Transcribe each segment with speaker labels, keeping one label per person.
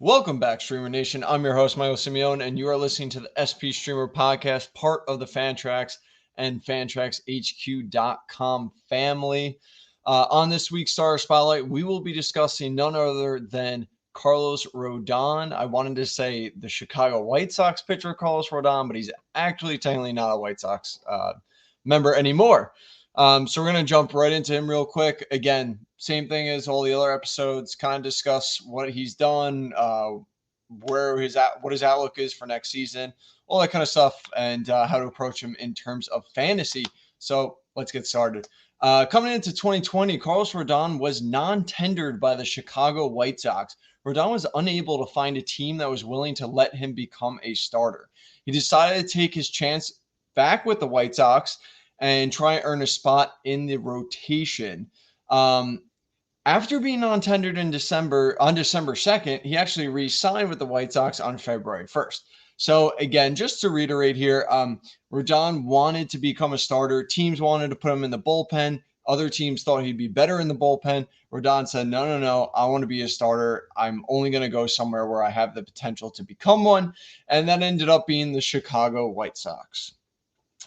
Speaker 1: Welcome back, Streamer Nation. I'm your host, Michael Simeone, and you are listening to the SP Streamer Podcast, part of the Fantrax and FantraxHQ.com family. On this week's Star Spotlight, we will be discussing none other than Carlos Rodon. I wanted to say the Chicago White Sox pitcher, Carlos Rodon, but he's actually technically not a White Sox member anymore. So we're going to jump right into him real quick. Again, same thing as all the other episodes, kind of discuss what he's done, what his outlook is for next season, all that kind of stuff, and how to approach him in terms of fantasy. So let's get started. Coming into 2020, Carlos Rodon was non-tendered by the Chicago White Sox. Rodon was unable to find a team that was willing to let him become a starter. He decided to take his chance back with the White Sox and try and earn a spot in the rotation. After being non-tendered on December 2nd, he actually re-signed with the White Sox on February 1st. So again, just to reiterate here, Rodon wanted to become a starter. Teams wanted to put him in the bullpen. Other teams thought he'd be better in the bullpen. Rodon said, no, I want to be a starter. I'm only going to go somewhere where I have the potential to become one. And that ended up being the Chicago White Sox.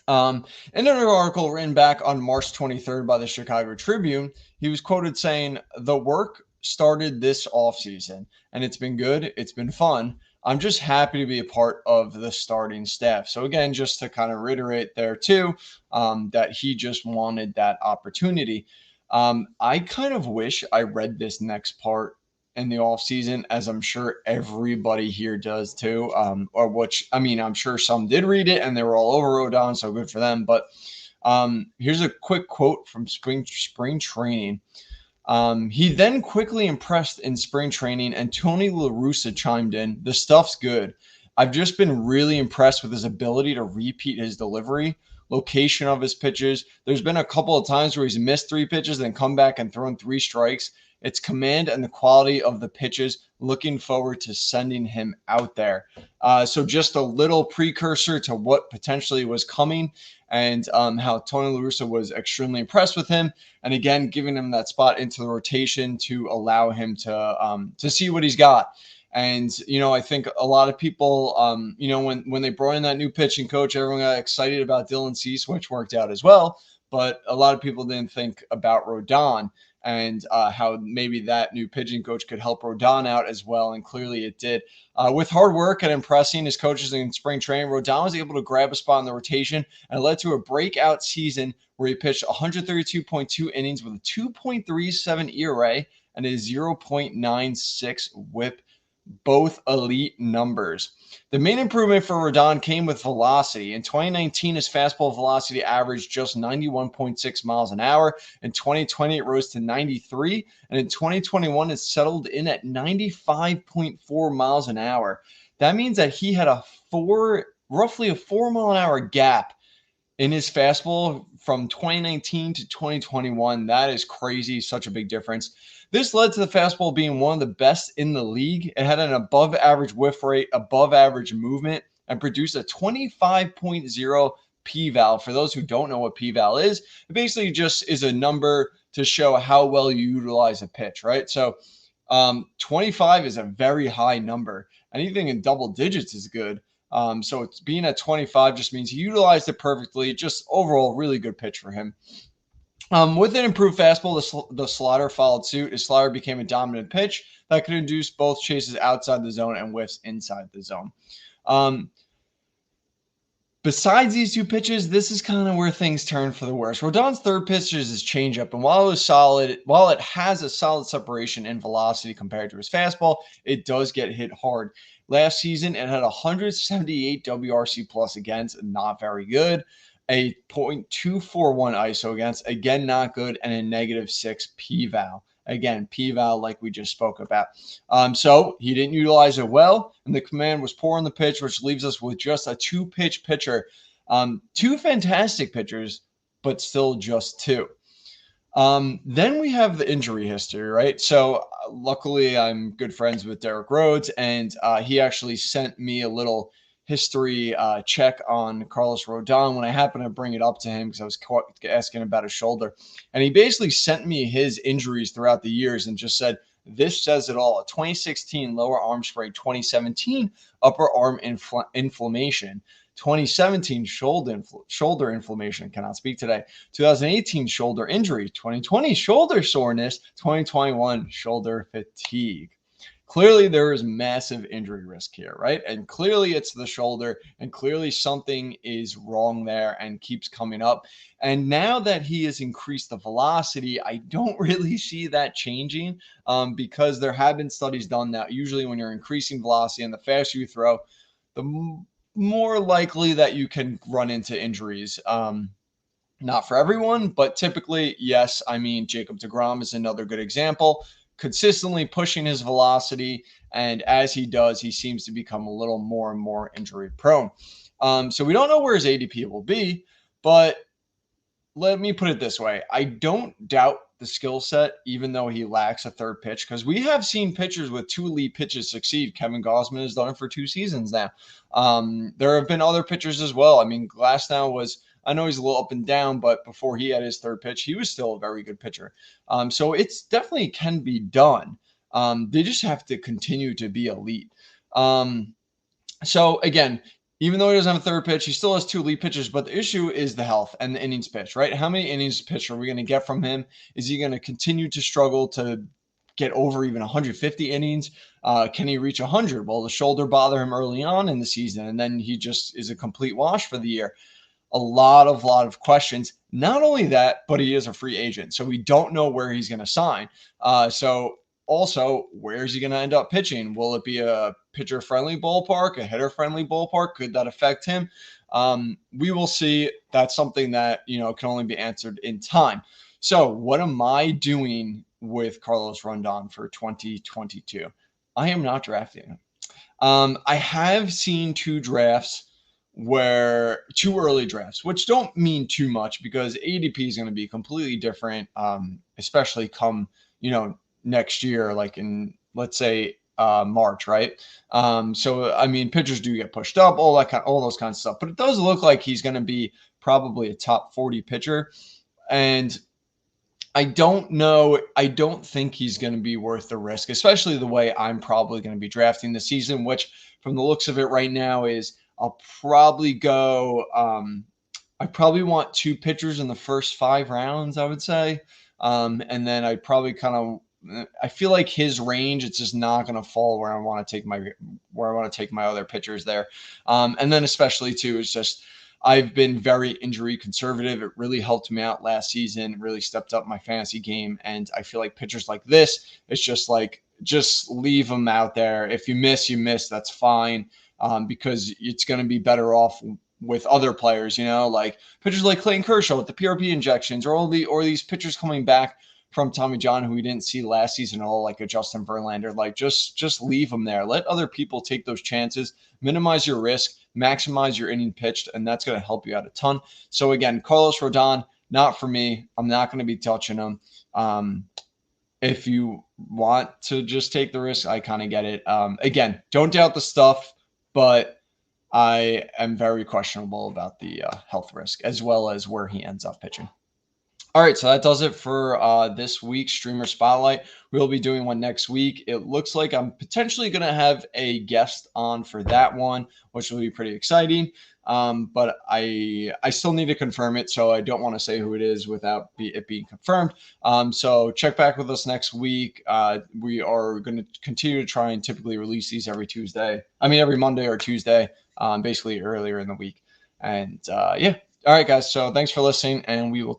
Speaker 1: In an article written back on March 23rd by the Chicago Tribune, he was quoted saying, "The work started this offseason, and it's been good. It's been fun. I'm just happy to be a part of the starting staff." So again, just to kind of reiterate there too, that he just wanted that opportunity. I kind of wish I read this next part in the off season, as I'm sure everybody here does too. I'm sure some did read it and they were all over Rodon, so good for them. But here's a quick quote from spring training. He then quickly impressed in spring training, and Tony La Russa chimed in, "The stuff's good. I've just been really impressed with his ability to repeat his delivery, location of his pitches. There's been a couple of times where he's missed 3 pitches, then come back and thrown 3 strikes. It's command and the quality of the pitches. Looking forward to sending him out there." So just a little precursor to what potentially was coming, and how Tony La Russa was extremely impressed with him. And again, giving him that spot into the rotation to allow him to see what he's got. And, I think a lot of people, when they brought in that new pitching coach, everyone got excited about Dylan Cease, which worked out as well. But a lot of people didn't think about Rodon and how maybe that new pitching coach could help Rodon out as well. And clearly it did. With hard work and impressing his coaches in spring training, Rodon was able to grab a spot in the rotation, and it led to a breakout season where he pitched 132.2 innings with a 2.37 ERA and a 0.96 whip, both elite numbers. The main improvement for Rodon came with velocity. In 2019, his fastball velocity averaged just 91.6 miles an hour. In 2020, it rose to 93. And in 2021, it settled in at 95.4 miles an hour. That means that he had roughly a 4 mile an hour gap in his fastball from 2019 to 2021. That is crazy. Such a big difference. This led to the fastball being one of the best in the league. It had an above average whiff rate, above average movement, and produced a 25.0 p-val. For those who don't know what p-val is, it basically just is a number to show how well you utilize a pitch, right? So 25 is a very high number. Anything in double digits is good. So it's being at 25 just means he utilized it perfectly. Just overall, really good pitch for him. With an improved fastball, the slider followed suit. His slider became a dominant pitch that could induce both chases outside the zone and whiffs inside the zone. Besides these 2 pitches, this is kind of where things turn for the worse. Rodon's third pitch is his changeup, and while it has a solid separation in velocity compared to his fastball, it does get hit hard. Last season, it had 178 WRC plus against, not very good. A .241 ISO against, again, not good, and a -6 p-val. Again, p-val like we just spoke about. So he didn't utilize it well, and the command was poor on the pitch, which leaves us with just a 2-pitch pitcher. 2 fantastic pitchers, but still just 2. Then we have the injury history, right? So luckily, I'm good friends with Derek Rhodes, and he actually sent me a little history check on Carlos Rodon when I happened to bring it up to him because I was asking about his shoulder. And he basically sent me his injuries throughout the years and just said, This says it all. A 2016 lower arm sprain, 2017 upper arm inflammation, 2017 shoulder inflammation, cannot speak today, 2018 shoulder injury, 2020 shoulder soreness, 2021 shoulder fatigue. Clearly there is massive injury risk here, right? And clearly it's the shoulder, and clearly something is wrong there and keeps coming up. And now that he has increased the velocity, I don't really see that changing, because there have been studies done that usually when you're increasing velocity and the faster you throw, the more likely that you can run into injuries. Not for everyone, but typically, yes. I mean, Jacob deGrom is another good example, consistently pushing his velocity. And as he does, he seems to become a little more and more injury prone. So we don't know where his ADP will be, but let me put it this way. I don't doubt the skill set, even though he lacks a third pitch, because we have seen pitchers with 2 elite pitches succeed. Kevin Gausman has done it for 2 seasons now. There have been other pitchers as well. I mean, Glasnow was, I know he's a little up and down, but before he had his third pitch, he was still a very good pitcher. So it's definitely can be done. They just have to continue to be elite. So again, even though he doesn't have a third pitch, he still has 2 elite pitchers, but the issue is the health and the innings pitch, right? How many innings pitched are we going to get from him? Is he going to continue to struggle to get over even 150 innings? Can he reach 100? Well, the shoulder bothered him early on in the season, and then he just is a complete wash for the year. A lot of questions. Not only that, but he is a free agent, so we don't know where he's going to sign. So also, where is he going to end up pitching? Will it be a pitcher-friendly ballpark, a hitter-friendly ballpark? Could that affect him? We will see. That's something that, can only be answered in time. So what am I doing with Carlos Rodon for 2022? I am not drafting him. I have seen 2 early drafts, which don't mean too much because ADP is going to be completely different, especially come, next year, like in, let's say, March, right? So I mean, pitchers do get pushed up, all those kinds of stuff. But it does look like he's going to be probably a top 40 pitcher, and I don't know. I don't think he's going to be worth the risk, especially the way I'm probably going to be drafting the season. Which, from the looks of it right now, is I'll probably go. I probably want 2 pitchers in the first 5 rounds, I would say, and then I'd probably I feel like his range, it's just not going to fall where I want to take my other pitchers there. And then especially too, it's just, I've been very injury conservative. It really helped me out last season. It really stepped up my fantasy game. And I feel like pitchers like this, it's just like, just leave them out there. If you miss, you miss. That's fine. Because it's going to be better off with other players, like pitchers like Clayton Kershaw with the PRP injections, or these pitchers coming back from Tommy John, who we didn't see last season at all, like a Justin Verlander. Like, just leave them there. Let other people take those chances. Minimize your risk. Maximize your inning pitched, and that's going to help you out a ton. So again, Carlos Rodon, not for me. I'm not going to be touching him. If you want to just take the risk, I kind of get it. Again, don't doubt the stuff, but I am very questionable about the health risk, as well as where he ends up pitching. All right, so that does it for this week's Streamer Spotlight. We'll be doing one next week. It looks like I'm potentially going to have a guest on for that one, which will be pretty exciting. But I still need to confirm it, so I don't want to say who it is without it being confirmed. So check back with us next week. We are going to continue to try and typically release these every Monday or Tuesday, basically earlier in the week. And yeah. All right, guys. So thanks for listening, and we will